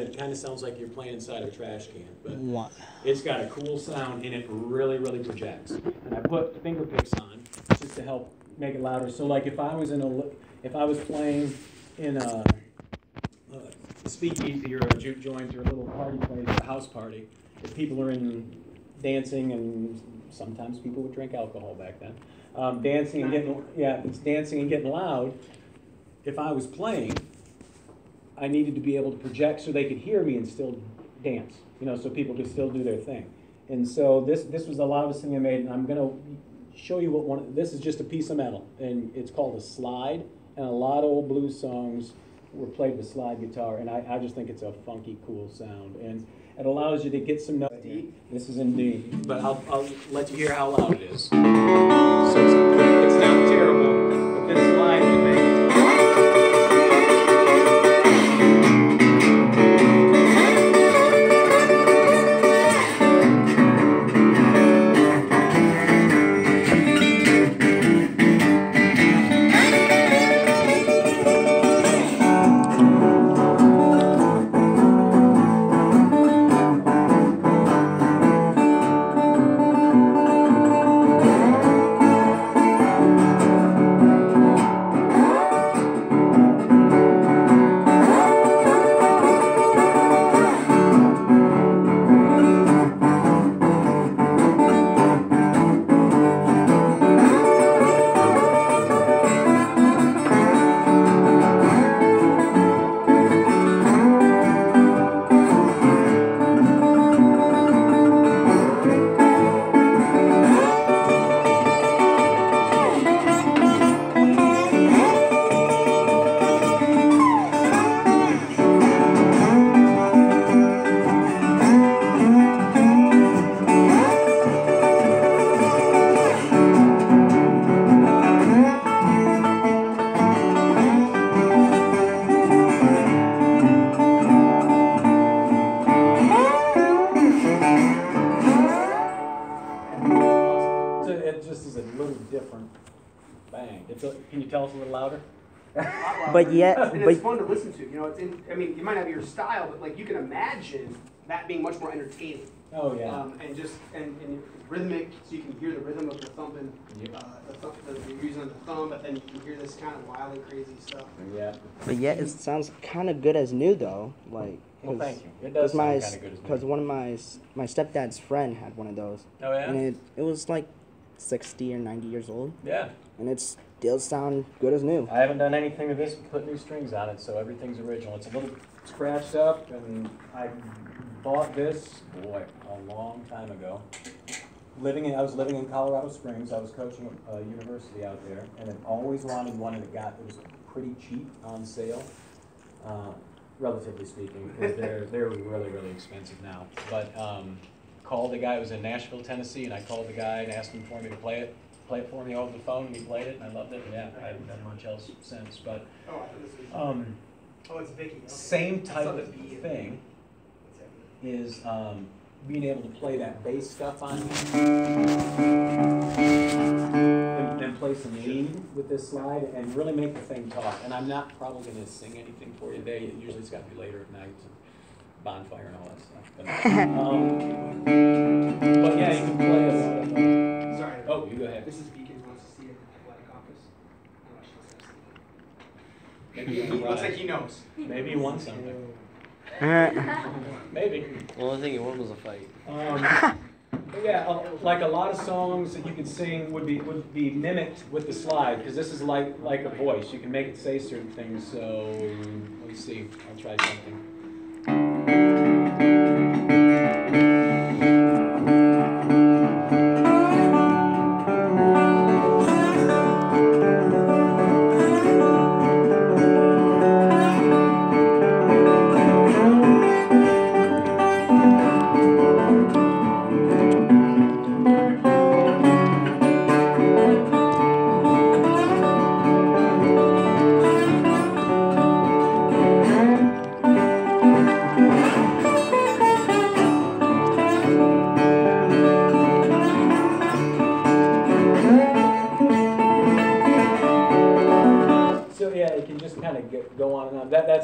It kind of sounds like you're playing inside of a trash can, but What? it's got a cool sound and it really, really projects. And I put finger picks on just to help make it louder. So like if I was playing in a speakeasy or a juke joint or a little party place, a house party, if people are in dancing, and sometimes people would drink alcohol back then, dancing and getting loud. If I was playing, I needed to be able to project so they could hear me and still dance, so people could still do their thing. And so this was the loudest thing I made, and I'm gonna show you this is just a piece of metal, and it's called a slide, and a lot of old blues songs were played with slide guitar, and I just think it's a funky, cool sound, and it allows you to get some notes. This is in D, but I'll let you hear how loud it is. So it's not terrible, but this slide can make it. Can you tell us a little louder? But yet, and it's fun to listen to. You might have your style, but like you can imagine that being much more entertaining. Oh yeah. And rhythmic, so you can hear the rhythm of the thumping. Yep. You're using the thumb, but then you can hear this kind of wild and crazy stuff. Yeah. But yet, it sounds kind of good as new though. Like, well, thank you. It does sound kind of good as new. Because one of my stepdad's friend had one of those. Oh yeah. And it was like 60 or 90 years old. Yeah. And it still sound good as new. I haven't done anything with this, put new strings on it, so everything's original. It's a little scratched up, and I bought this, a long time ago. I was living in Colorado Springs. I was coaching a university out there, and I always wanted one that was pretty cheap on sale, relatively speaking, because they're really, really expensive now. But called the guy. It was in Nashville, Tennessee, and I called the guy and asked him for me to play it for me over the phone, and he played it, and I loved it. And yeah, I haven't done much else since. But it's Vicky. Same type of thing is being able to play that bass stuff on and play some lead with this slide and really make the thing talk. And I'm not probably going to sing anything for you today. Usually it's got to be later at night, bonfire and all that stuff. But yeah, you can play a lot of. Sorry. Oh, you go ahead. This is Beacon wants to see it at the athletic office. Maybe He looks like he knows. Maybe you won something. Maybe. Well, I think it was a fight. But yeah, like a lot of songs that you could sing would be mimicked with the slide, because this is like a voice. You can make it say certain things. So let's see. I'll try something.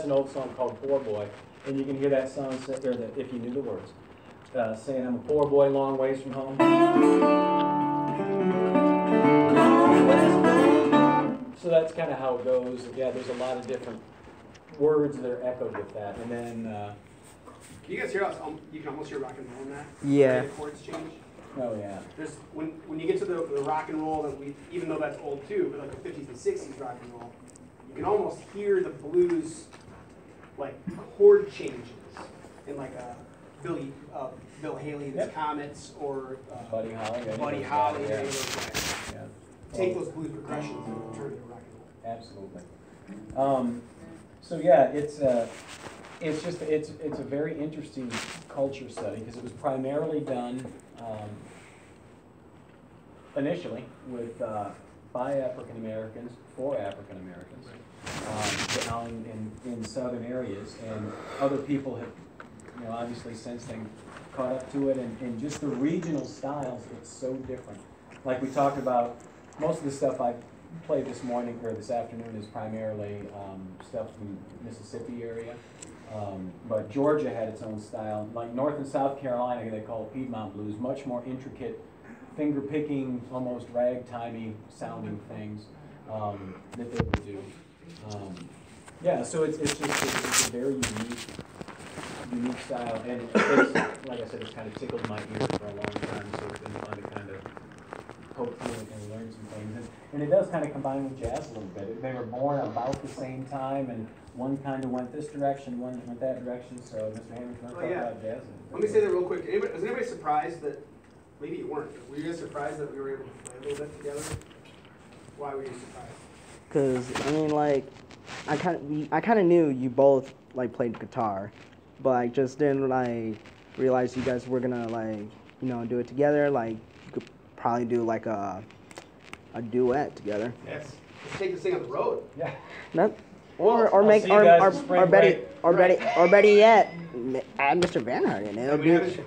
that's an old song called Poor Boy, and you can hear that song, if you knew the words, saying, I'm a poor boy long ways from home. So that's kind of how it goes. Yeah, there's a lot of different words that are echoed with that. And then... can you guys hear us? You can almost hear rock and roll in that. Yeah. The chords change. oh, yeah. There's when you get to the rock and roll that even though that's old too, but like the 50s and 60s rock and roll, you can almost hear the blues like chord changes in like a Bill Haley's Yep. Comets or Buddy Holly. Buddy Holly. Yeah. Yeah. Yeah. Take those blues progressions and turn it to rock and roll. Absolutely. So yeah, it's a very interesting culture study because it was primarily done initially with by African Americans for African Americans down in southern areas, and other people have, obviously since then caught up to it, and just the regional styles, it's so different. Like we talked about, most of the stuff I played this morning or this afternoon is primarily stuff from Mississippi area. But Georgia had its own style. Like North and South Carolina, they call it Piedmont blues, much more intricate, finger-picking, almost ragtimey sounding things that they would do. Yeah, so it's a very unique style, and it's, like I said, it's kind of tickled my ear for a long time, so it's been fun to kind of poke through it and learn some things. And it does kind of combine with jazz a little bit. They were born about the same time, and one kind of went this direction, one went that direction, so Mr. Hammond's going to talk about jazz. Let me say that real quick. Was anybody surprised that, maybe you weren't, but were you guys surprised that we were able to play a little bit together? Why were you surprised? Because, I mean, like, I kind of knew you both, like, played guitar, but I just didn't, like, realize you guys were going to, like, do it together. Like, you could probably do, like, a duet together. Yes. Let's take this thing on the road. Yeah. Not, I'll or make, see you guys in spring break. or better yet, add Mr. Van Hart in it.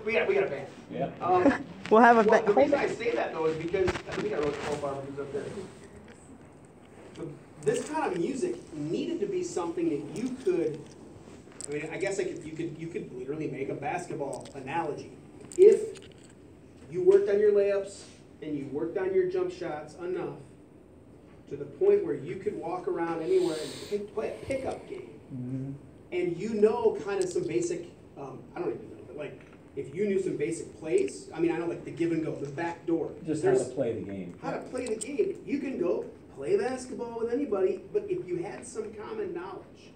We got a band. Yeah. We'll have a The reason I band. say that, though, is because, I think I wrote 12 barbers up there. This kind of music needed to be something that you could, I mean, I guess you could literally make a basketball analogy. If you worked on your layups and you worked on your jump shots enough to the point where you could walk around anywhere and play a pickup game, and kind of some basic, I don't even know, but like, if you knew some basic plays, I mean, I know like the give and go, the back door. Just how to play the game. How to play the game. You can go play basketball with anybody, but if you had some common knowledge,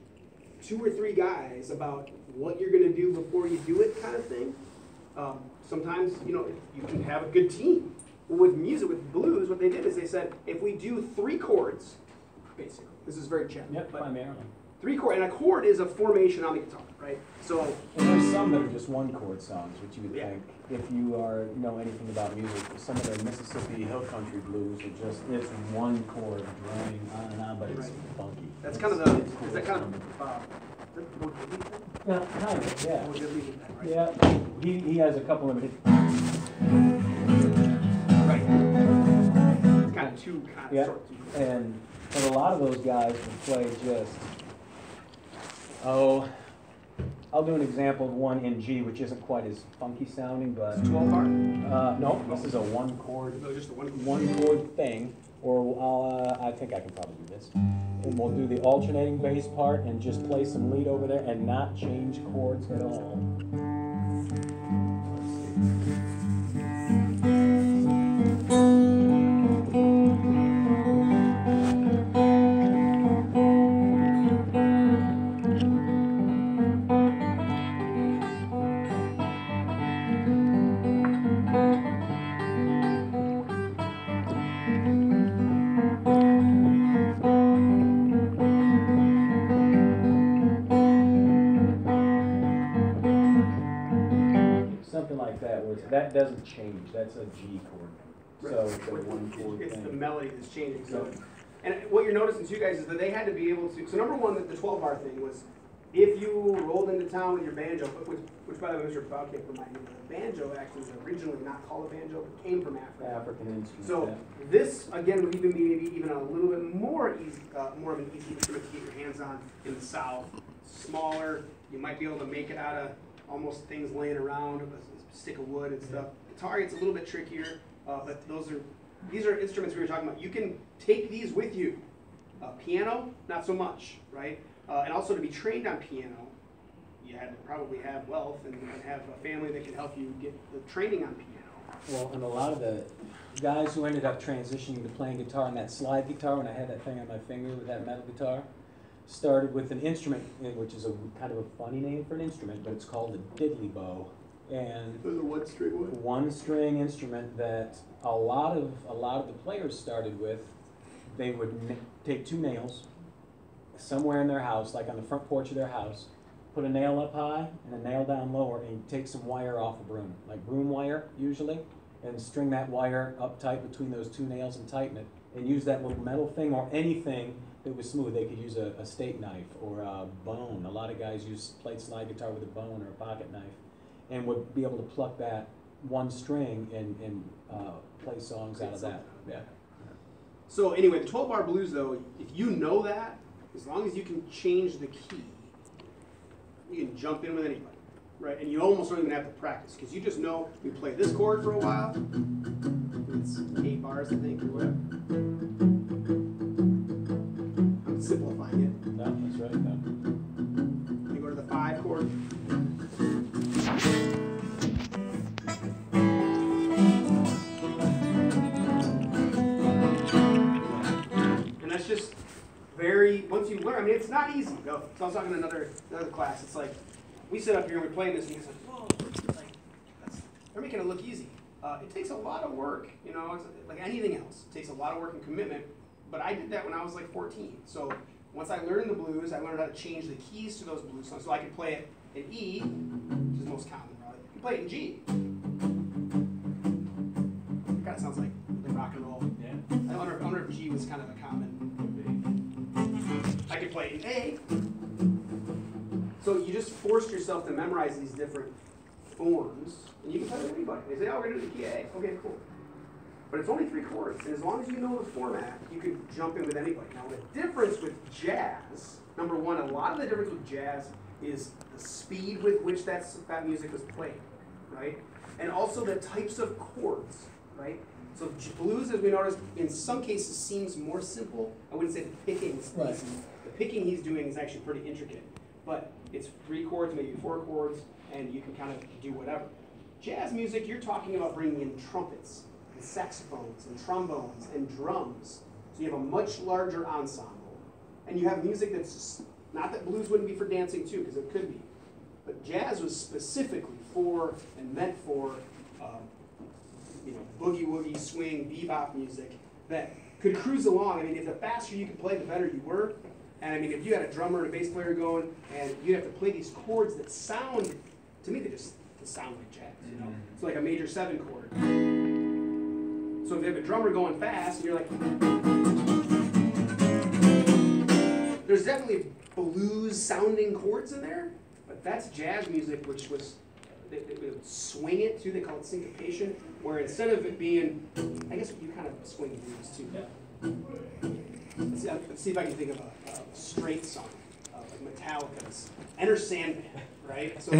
2 or 3 guys about what you're going to do before you do it kind of thing, sometimes, you can have a good team. Well, with music, with blues, what they did is they said, if we do 3 chords, basically, this is very chat, Yep, but primarily. 3 chords, and a chord is a formation on the guitar, right? So, And there's some that are just one-chord songs, which you would Yeah. think, if you know anything about music, some of the Mississippi Hill Country blues are just, it's one chord drumming on and on, but it's Right. funky. that's kind of the, is that kind of, is that the Bo Diddley thing? Yeah, kind of, yeah. Bo Diddley did that, right? Yeah, he has a couple of it. Right. It's kind of two, kind of Yeah, short. and a lot of those guys would play just, I'll do an example of one in G, which isn't quite as funky sounding, but, 12 bar? no, this is a one-chord, No, just the one. one-chord thing, or I think I can probably do this. And we'll do the alternating bass part and just play some lead over there and not change chords at all. Something like that, where that doesn't change. That's a G chord. So it's a one chord It's the thing. melody that's changing. So, Yeah. and what you're noticing too, guys, is that they had to be able to. So number one, the 12 bar thing was if you rolled into town with your banjo, which by the way, Mr. Bobcat reminded me, the banjo actually was originally not called a banjo, but came from Africa. African instrument. So yeah. this again would even be maybe even a little bit more easy, more of an easy instrument to get your hands on in the South. Smaller, you might be able to make it out of almost things laying around, a stick of wood and stuff. Guitar gets a little bit trickier, but these are instruments we were talking about. You can take these with you. Piano, not so much, right? And also to be trained on piano, you had to probably have wealth and have a family that can help you get the training on piano. Well, and a lot of the guys who ended up transitioning to playing guitar, and that slide guitar, when I had that thing on my finger with that metal guitar, started with an instrument, which is a kind of a funny name for an instrument, but it's called a diddly bow. And Those are one string instrument that a lot of the players started with. They would take two nails somewhere in their house, like on the front porch of their house, put a nail up high and a nail down lower, and take some wire off a broom, like broom wire usually, and string that wire up tight between those two nails and tighten it, and use that little metal thing or anything that was smooth. They could use a steak knife or a bone. A lot of guys played slide guitar with a bone or a pocket knife, and would be able to pluck that one string and play songs out of that. Yeah. So anyway, the 12-bar blues though, if you know that, as long as you can change the key, you can jump in with anybody, right? And you almost don't even have to practice, because you just know you play this chord for a while. It's 8 bars, I think, or whatever. I'm simplifying it. No, that's right. No. You go to the 5 chord. Just very, once you learn, I mean, it's not easy. No, so I was talking to another class. It's like, we sit up here and we're playing this, and he's like, whoa, like, they're making it look easy. It takes a lot of work, you know, it's like anything else. It takes a lot of work and commitment, but I did that when I was like 14. So once I learned the blues, I learned how to change the keys to those blues songs. So I could play it in E, which is the most common, probably. You can play it in G. It kind of sounds like rock and roll. Yeah. I wonder if G was kind of a common. I could play in A. So you just forced yourself to memorize these different forms, and you can play with anybody. They say, oh, we're going to do the key A. Okay, cool. But it's only 3 chords, and as long as you know the format, you can jump in with anybody. Now, the difference with jazz, number one, a lot of the difference with jazz is the speed with which that music was played, right? And also the types of chords, right? So blues, as we noticed, in some cases seems more simple. I wouldn't say the picking is Right. easy. The picking he's doing is actually pretty intricate. But it's 3 chords, maybe 4 chords, and you can kind of do whatever. Jazz music, you're talking about bringing in trumpets, and saxophones, and trombones, and drums. So you have a much larger ensemble. And you have music that's just, not that blues wouldn't be for dancing too, because it could be. But jazz was specifically for and meant for you know, boogie woogie, swing, bebop music that could cruise along. I mean, if the faster you could play, the better you were. And I mean, if you had a drummer and a bass player going, and you'd have to play these chords that sound, to me, they sound like jazz, you know? It's like a major 7 chord. So if you have a drummer going fast, and you're like, there's definitely blues sounding chords in there, but that's jazz music, which was, they would swing it too, they call it syncopation, where instead of it being, I guess you kind of swing blues too. Yeah. Let's see if I can think of a straight song, like Metallica's Enter Sandman, right? So, so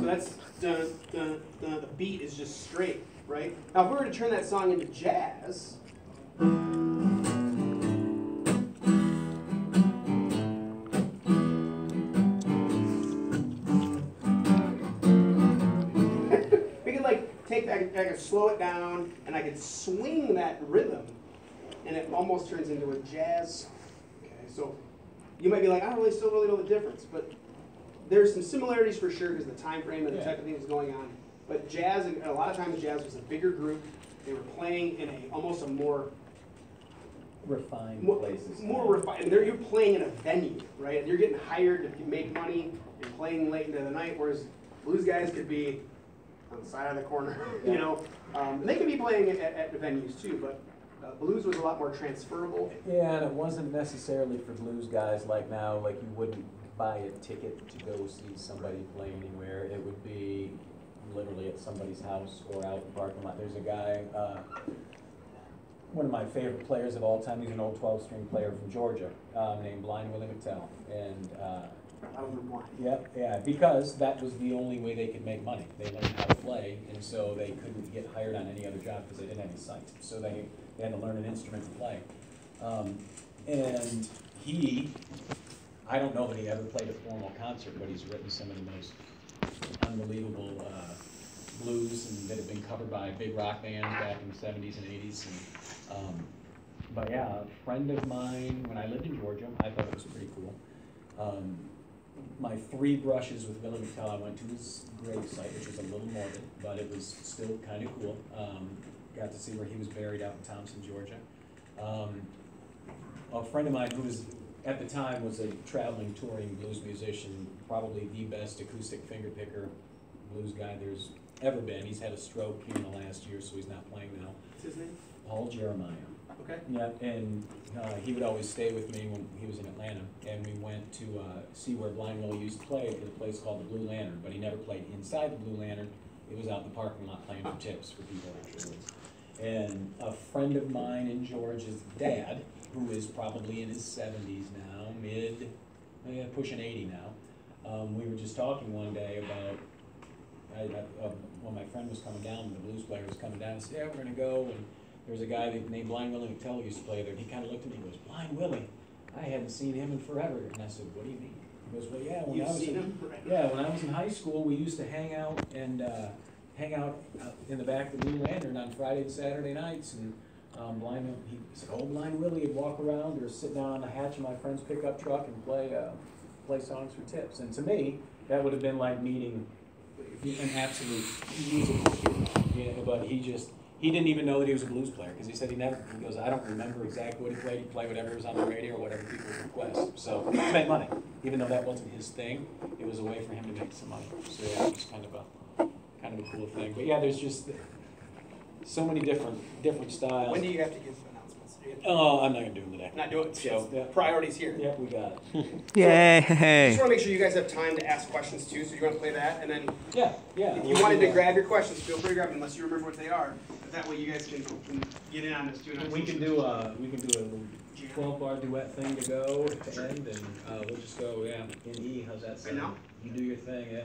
that's dun, dun, dun, the beat is just straight, right? Now if we were to turn that song into jazz, I could slow it down, and I could swing that rhythm, and it almost turns into a jazz song. Okay, so you might be like, I don't still really know the difference, but there's some similarities for sure because the time frame and the type of things going on. But jazz, a lot of times jazz was a bigger group. They were playing in almost a more refined places. More refined, and you're playing in a venue, right? You're getting hired to make money and playing late into the night, whereas blues guys could be on the side of the corner, you know. And they can be playing at venues too, but blues was a lot more transferable. Yeah, and it wasn't necessarily for blues guys like now, like you wouldn't buy a ticket to go see somebody play anywhere. It would be literally at somebody's house or out in the parking lot. There's a guy, one of my favorite players of all time, he's an old 12-string player from Georgia, named Blind Willie McTell. And I don't know why. yeah, because that was the only way they could make money. They learned how to play, and so they couldn't get hired on any other job because they didn't have any sight. So they had to learn an instrument to play. And I don't know that he ever played a formal concert, but he's written some of the most unbelievable blues and that have been covered by big rock bands back in the 70s and 80s. And, but yeah, a friend of mine, when I lived in Georgia, I thought it was pretty cool. My 3 brushes with Willie McTell, I went to his gravesite, which was a little morbid, but it was still kind of cool. Got to see where he was buried out in Thompson, Georgia. A friend of mine who was, at the time, was a traveling, touring blues musician, probably the best acoustic fingerpicker blues guy there's ever been. He's had a stroke here in the last year, so he's not playing now. What's his name? Paul Jeremiah. Okay. Yeah, and he would always stay with me when he was in Atlanta, and we went to see where Blind Willie used to play at a place called the Blue Lantern, but he never played inside the Blue Lantern. It was out in the parking lot playing for tips for people afterwards. And a friend of mine in Georgia's dad, who is probably in his 70s now, pushing 80 now, we were just talking one day about, when my friend was coming down, the blues player was coming down, and said, yeah, we're going to go, and there was a guy named Blind Willie McTell who used to play there, and he kind of looked at me and goes, Blind Willie, I hadn't seen him in forever. And I said, what do you mean? He goes, well, yeah, when I was in high school, we used to hang out in the back of the Blue Lantern on Friday and Saturday nights, and he said, oh, Blind Willie would walk around or sit down on the hatch of my friend's pickup truck and play songs for tips. And to me, that would have been like meeting an absolute musical student. Yeah, but he didn't even know that he was a blues player, because he said he goes, I don't remember exactly what he played. He'd play whatever was on the radio or whatever people would request. So to make money, even though that wasn't his thing, it was a way for him to make some money. So yeah, it was kind of a cool thing. But yeah, there's just so many different styles. When do you have to give announcements? Oh, I'm not gonna do them today. Not do it. So, yeah. Priorities here. Yep, we got it. Yay! Just want to make sure you guys have time to ask questions too. So you want to play that, and then Yeah. if you wanted to grab your questions, feel free to grab them unless you remember what they are. But that way you guys can get in on this too. We can do a little 12-bar duet thing to go to end, and we'll just go in E. How's that sound? Right now? You do your thing, yeah.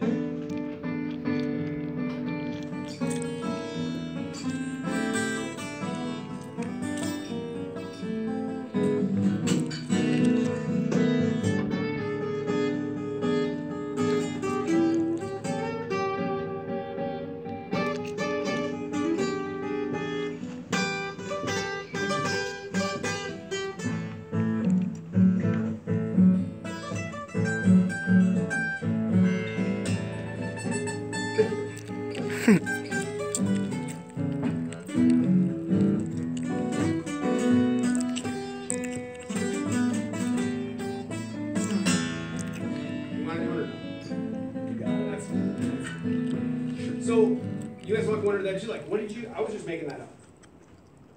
So, you guys look wondered that too, like, I was just making that up.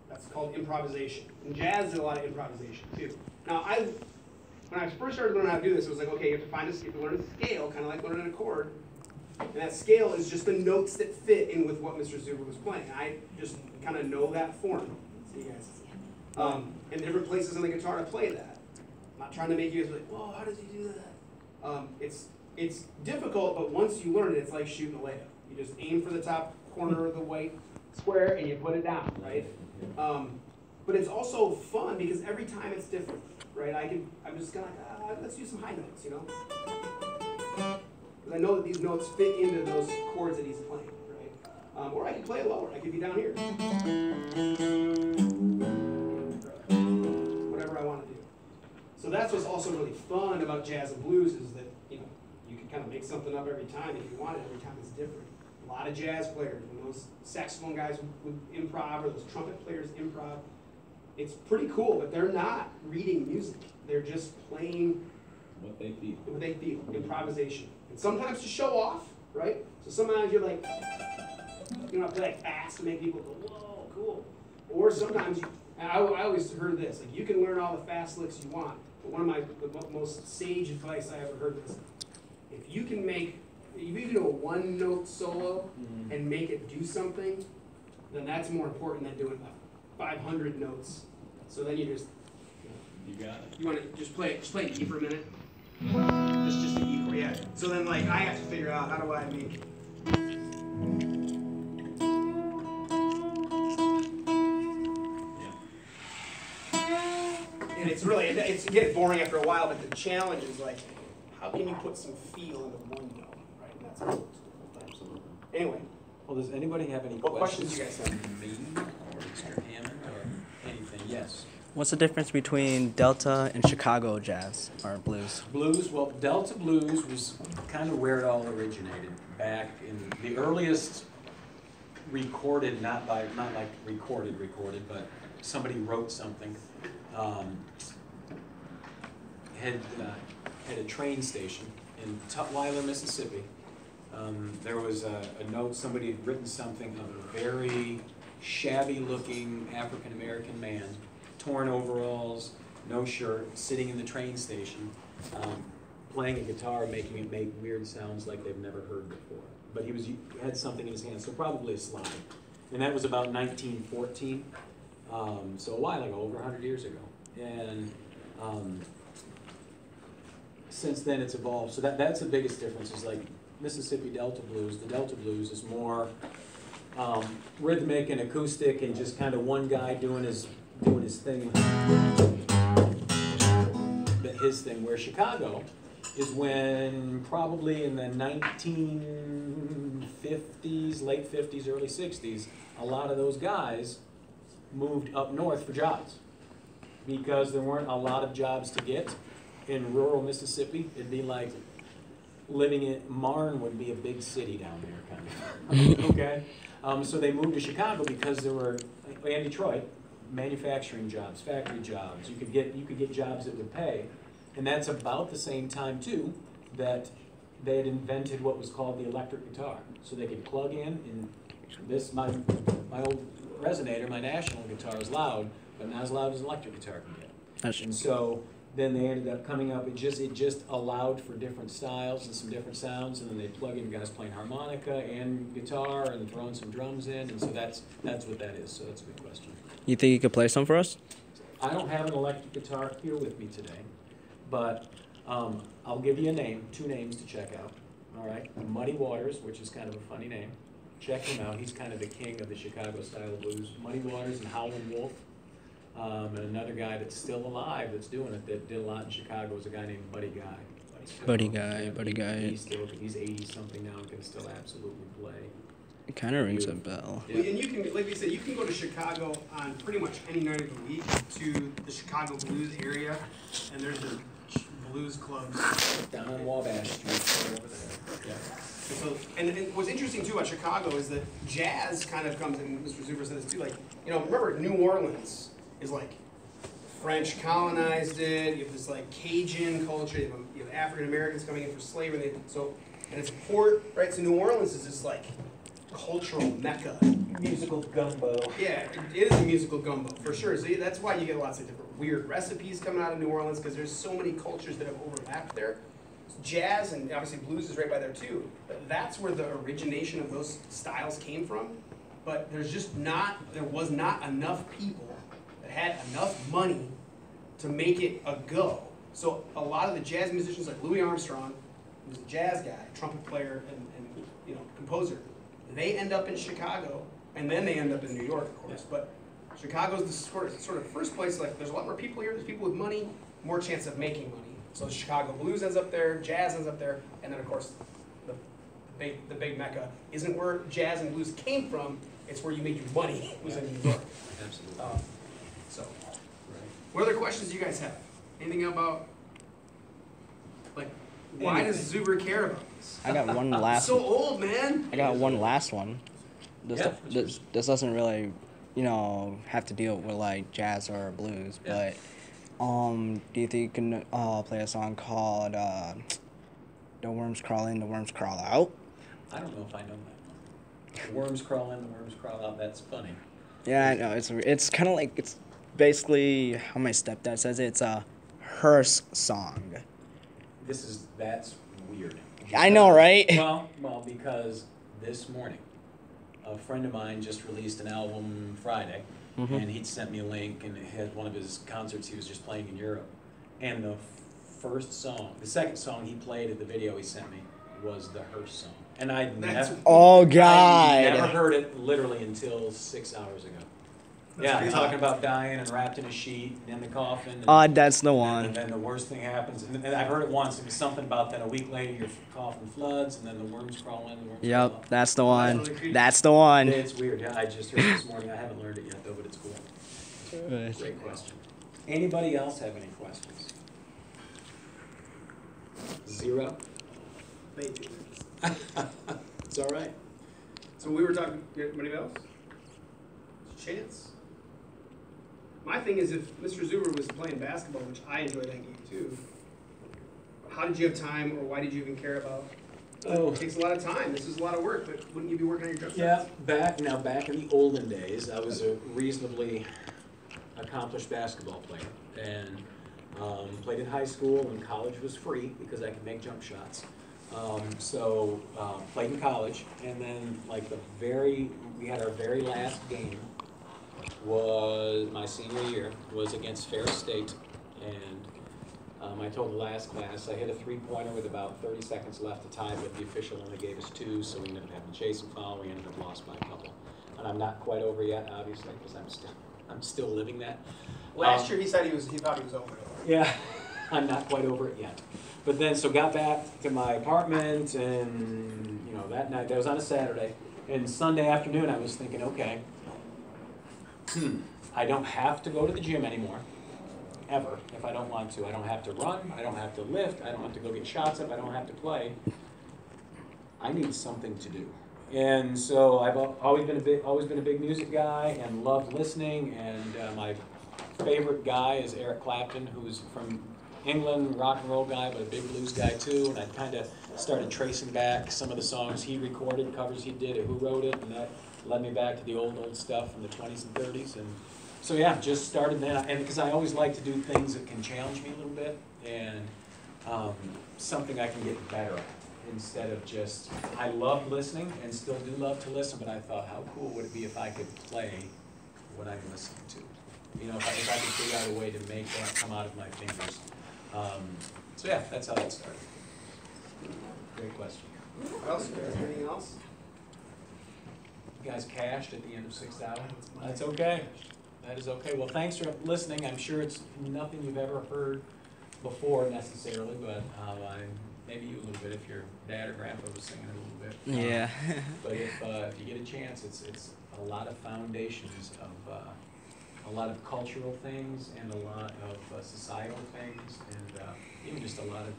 That's called improvisation. And jazz is a lot of improvisation too. Now, when I first started learning how to do this, it was like, okay, you have to learn a scale, kind of like learning an chord. And that scale is just the notes that fit in with what Mr. Zuber was playing. I just kind of know that form. See you guys. And different places on the guitar to play that. I'm not trying to make you guys be like, whoa, how does he do that? It's difficult, but once you learn it, it's like shooting a layup. You just aim for the top corner of the white square and you put it down, right? But it's also fun because every time it's different, right? I'm just kind of like, let's do some high notes, you know? Because I know that these notes fit into those chords that he's playing, right? Or I could play it lower. I could be down here. Whatever I want to do. So that's what's also really fun about jazz and blues is that, you know, you can kind of make something up every time if you want it. Every time it's different. A lot of jazz players, when those saxophone guys would improv or those trumpet players improv, it's pretty cool, but they're not reading music. They're just playing What they feel. improvisation. And sometimes to show off, right? So sometimes you're like, you know, play like fast to make people go, whoa, cool. Or sometimes, I always heard this, like you can learn all the fast licks you want, but one of the most sage advice I ever heard was, if you can do a one note solo and make it do something, then that's more important than doing 500 notes. So then you just, You got it. you want to just play E for a minute? Just the E chord, yeah. So then like I have to figure out how do I make. And it's really, it's getting boring after a while, but the challenge is like, how can you put some feel into one note, right? And that's what absolutely. Anyway, Well, does anybody have any what questions? questions you guys have? for me or Mr. Hammond or anything? Yes. What's the difference between Delta and Chicago jazz or blues? Blues, well, Delta blues was kind of where it all originated, back in the earliest recorded, not like recorded, but somebody wrote something. Had a train station in Tutwiler, Mississippi. There was a note, somebody had written something of a very shabby-looking African-American man, torn overalls, no shirt, sitting in the train station, playing a guitar, making it make weird sounds like they've never heard before. But he had something in his hand, so probably a slide. And that was about 1914, so a while ago, over 100 years ago. And since then it's evolved. So that's the biggest difference, is like Mississippi Delta blues. The Delta blues is more rhythmic and acoustic and just kind of one guy doing his thing. His thing, where Chicago is when probably in the 1950s, late 50s, early 60s, a lot of those guys moved up north for jobs because there weren't a lot of jobs to get in rural Mississippi. It'd be like living in Marne would be a big city down there, kind of. Okay, so they moved to Chicago because there were, and Detroit, manufacturing jobs, factory jobs. You could get jobs that would pay, and that's about the same time too that they had invented what was called the electric guitar. So they could plug in, and this my old resonator, my National guitar is loud, but not as loud as an electric guitar can get. And so then they ended up coming up. It just allowed for different styles and some different sounds, and then they plug in guys playing harmonica and guitar and throwing some drums in, and so that's what that is. So that's a good question. You think you could play some for us? I don't have an electric guitar here with me today, but I'll give you two names to check out. All right, Muddy Waters, which is kind of a funny name. Check him out. He's kind of the king of the Chicago style of blues. Muddy Waters and Howlin' Wolf. And another guy that's still alive that's doing it, that did a lot in Chicago, is a guy named Buddy Guy. Buddy Guy. He's 80-something now and can still absolutely play. It kind of rings a bell. Yeah. And you can, like we said, you can go to Chicago on pretty much any night of the week to the Chicago blues area, and there's the blues clubs Down on Wabash Street, over there. Yeah. And what's interesting too about Chicago is that jazz kind of comes, and Mr. Zuber said this too, like, you know, remember New Orleans is like, French colonized it, you have this like Cajun culture, you have African Americans coming in for slavery, and it's a port, right? So New Orleans is this like cultural mecca. Musical gumbo. Yeah, it is a musical gumbo, for sure. So that's why you get lots of different weird recipes coming out of New Orleans, because there's so many cultures that have overlapped there. Jazz and obviously blues is right by there too, but that's where the origination of those styles came from. But there was not enough people that had enough money to make it a go. So a lot of the jazz musicians like Louis Armstrong, who's a jazz guy, trumpet player and composer, they end up in Chicago, and then they end up in New York, of course. But Chicago's the sort of first place, like there's a lot more people here, there's people with money, more chance of making money. So Chicago blues ends up there, jazz ends up there, and then of course the big mecca isn't where jazz and blues came from, it's where you made your money, was in New York. Absolutely. What other questions do you guys have? Anything about, like, why does Zuber care about this? I got one last So old, man. I got one last one. Yeah. This doesn't really, have to deal with like jazz or blues, Yeah. but do you think you can play a song called "The Worms Crawl In, the Worms Crawl Out"? I don't know if I know that. The worms crawl in, the worms crawl out. That's funny. Yeah, I know. It's kind of like, it's basically how my stepdad says it. It's a hearse song. That's weird. I know, right? Well, because this morning, a friend of mine just released an album Friday, and he'd sent me a link, and it had one of his concerts he was just playing in Europe. And the second song he played at the video he sent me was the Hearse song. And I'd Oh, God. I never heard it literally until 6 hours ago. Yeah, talking about dying and wrapped in a sheet and in the coffin. And, That's the and one. then the worst thing happens, and I've heard it once. It was something about then a week later your coffin floods, and then the worms crawl in. The worms crawl Yep, out. that's the one. That's the one. It's weird. Yeah, I just heard it this morning. I haven't learned it yet though, but it's cool. Great question. Anybody else have any questions? Zero. Thank you. It's all right. So we were talking, anybody else? Chance? My thing is, if Mr. Zuber was playing basketball, which I enjoy that game too, how did you have time, or why did you even care about? Oh. It takes a lot of time. This is a lot of work, but wouldn't you be working on your drum sets? Yeah, back in the olden days, I was a reasonably accomplished basketball player, and played in high school, and college was free because I could make jump shots. So played in college, and then like we had our very last game was my senior year, was against Ferris State, and I told the last class I hit a three-pointer with about 30 seconds left to tie, but the official only gave us 2, so we ended up having to chase and foul. We ended up lost by a couple, and I'm not quite over yet, obviously, because I'm still living that. Last year he said he thought he was over it. Yeah, I'm not quite over it yet. But then, so got back to my apartment, and that night, that was on a Saturday, and Sunday afternoon I was thinking, okay, I don't have to go to the gym anymore, ever, if I don't want to. I don't have to run, I don't have to lift, I don't have to go get shots up, I don't have to play. I need something to do. And so I've always been a big music guy and loved listening, and my favorite guy is Eric Clapton, who's from England, rock and roll guy, but a big blues guy too, and I kind of started tracing back some of the songs he recorded, covers he did, who wrote it, and that led me back to the old stuff from the 20s and 30s, and so yeah, just started then, and because I always like to do things that can challenge me a little bit, and something I can get better at, instead of just, I love listening, and still do love to listen, but I thought, how cool would it be if I could play what I'm listening to? If I could figure out a way to make that come out of my fingers. So yeah, that's how that started. Great question. What else? Anything else? You guys cashed at the end of 6th hour? That's okay. That is okay. Well, thanks for listening. I'm sure it's nothing you've ever heard before necessarily, but maybe you a little bit if your dad or grandpa was singing a little bit. Yeah. But if you get a chance, it's a lot of foundations of a lot of cultural things and a lot of societal things, and even just a lot of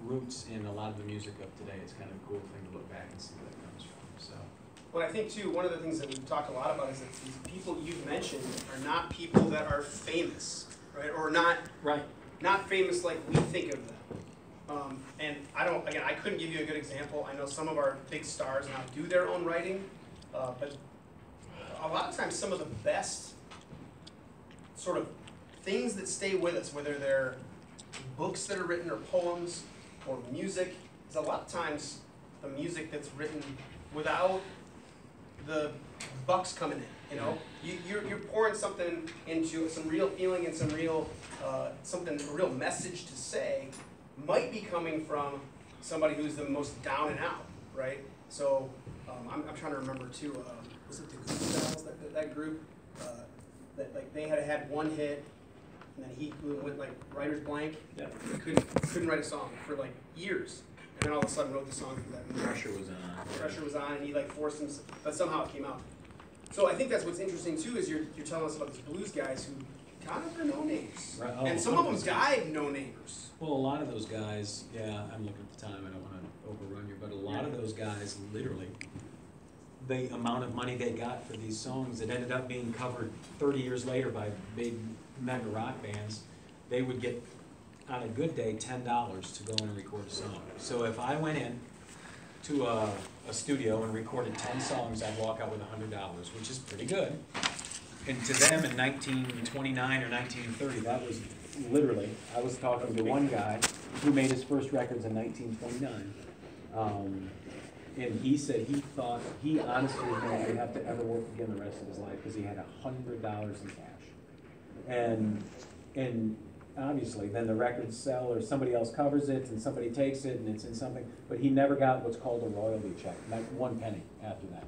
roots in a lot of the music of today. It's kind of a cool thing to look back and see where it comes from. So. Well, I think too, one of the things that we've talked a lot about is that these people you've mentioned are not people that are famous, right? Or not famous like we think of them. And I couldn't give you a good example. I know some of our big stars now do their own writing, but a lot of times some of the best sort of things that stay with us, whether they're books that are written or poems or music, is a lot of times the music that's written without the bucks coming in. You're pouring something into some real feeling and some real a real message to say, might be coming from somebody who's the most down and out, right? So I'm trying to remember too. Was it the Glue Dolls, that group? That like they had one hit, and then he went like writer's blank. Yeah. Couldn't write a song for like years, and then all of a sudden wrote the song for that movie. Pressure was on. Pressure was on, and he like forced him, but somehow it came out. So I think that's what's interesting too, is you're telling us about these blues guys who kind of are no names, Right. Oh, and some of them died no namers. Well, a lot of those guys, yeah, I'm looking at the time, I don't want to overrun you, but a lot of those guys, literally, the amount of money they got for these songs that ended up being covered 30 years later by big mega rock bands, they would get, on a good day, $10 to go in and record a song. So if I went in to a studio and recorded 10 songs, I'd walk out with $100, which is pretty good. And to them in 1929 or 1930, that was literally, I was talking to one guy who made his first records in 1929. And he said he thought, he honestly didn't think he'd have to ever work again the rest of his life because he had $100 in cash. And obviously, then the records sell or somebody else covers it and somebody takes it and it's in something, but he never got what's called a royalty check, not 1 penny after that.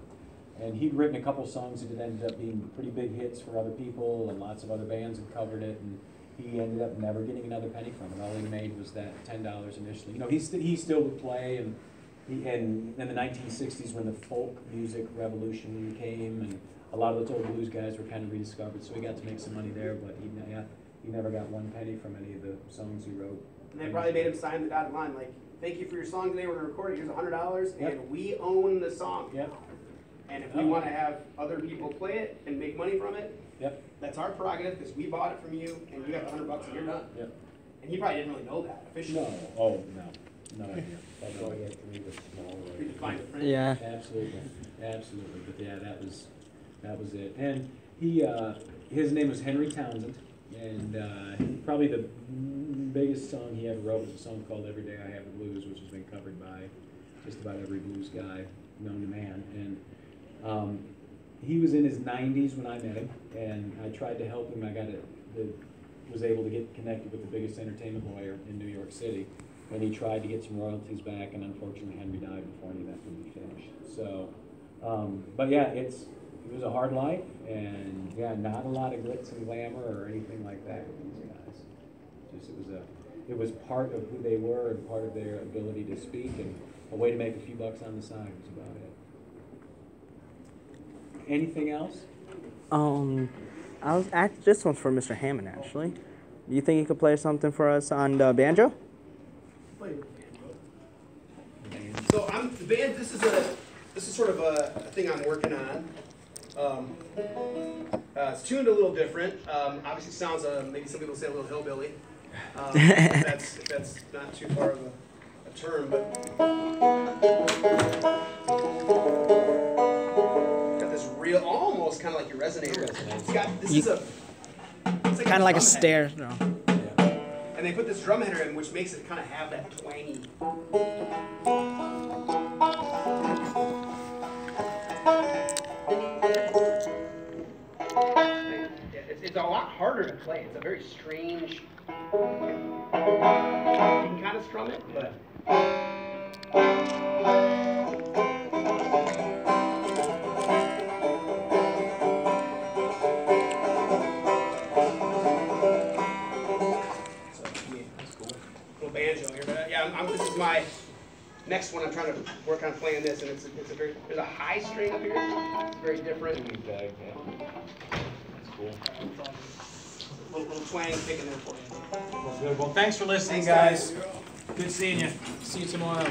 And he'd written a couple songs that ended up being pretty big hits for other people, and lots of other bands had covered it, and he ended up never getting another penny from it. All he made was that $10 initially. You know, he still would play, and in the 1960s when the folk music revolution came, and a lot of those old blues guys were kind of rediscovered, so he got to make some money there, but he never got 1 penny from any of the songs he wrote. And they probably made him sign the dotted line, like, thank you for your song today, we're gonna record it, here's $100, Yep. and we own the song. Yep. And if we wanna have other people play it and make money from it, Yep. that's our prerogative, because we bought it from you, and you got the $100 and you're done. Yep. And he probably didn't really know that officially. No. Oh, no. No idea. That's why you have to read the small We way. defined it, right? Yeah. Absolutely, absolutely. But yeah, that was it. And he, his name was Henry Townsend, and probably the biggest song he ever wrote was a song called "Every Day I Have the Blues," which has been covered by just about every blues guy known to man. And he was in his 90s when I met him, and I tried to help him. Was able to get connected with the biggest entertainment lawyer in New York City. And he tried to get some royalties back, and unfortunately Henry died before any of that could be finished. So, but yeah, it was a hard life, and yeah, not a lot of glitz and glamour or anything like that with these guys. Just it was part of who they were and part of their ability to speak, and a way to make a few bucks on the side was about it. Anything else? This one's for Mr. Hammond, actually. Do you think you could play something for us on the banjo? So the band. This is sort of a thing I'm working on. It's tuned a little different. Obviously, sounds maybe some people say a little hillbilly. If that's not too far of a term, but got this real, almost kind of like your resonator. It's got it's Kind of like a drum stair. head. No. And they put this drum header in, which makes it kind of have that twangy. It's a lot harder to play. It's a very strange. You can kind of strum it, but. Banjo here, but yeah, this is my next one. I'm trying to work on playing this, and there's a high string up here. It's very different. That's cool. Little twang picking there for you. Well, good. Well, thanks for listening, guys. Good seeing you. See you tomorrow.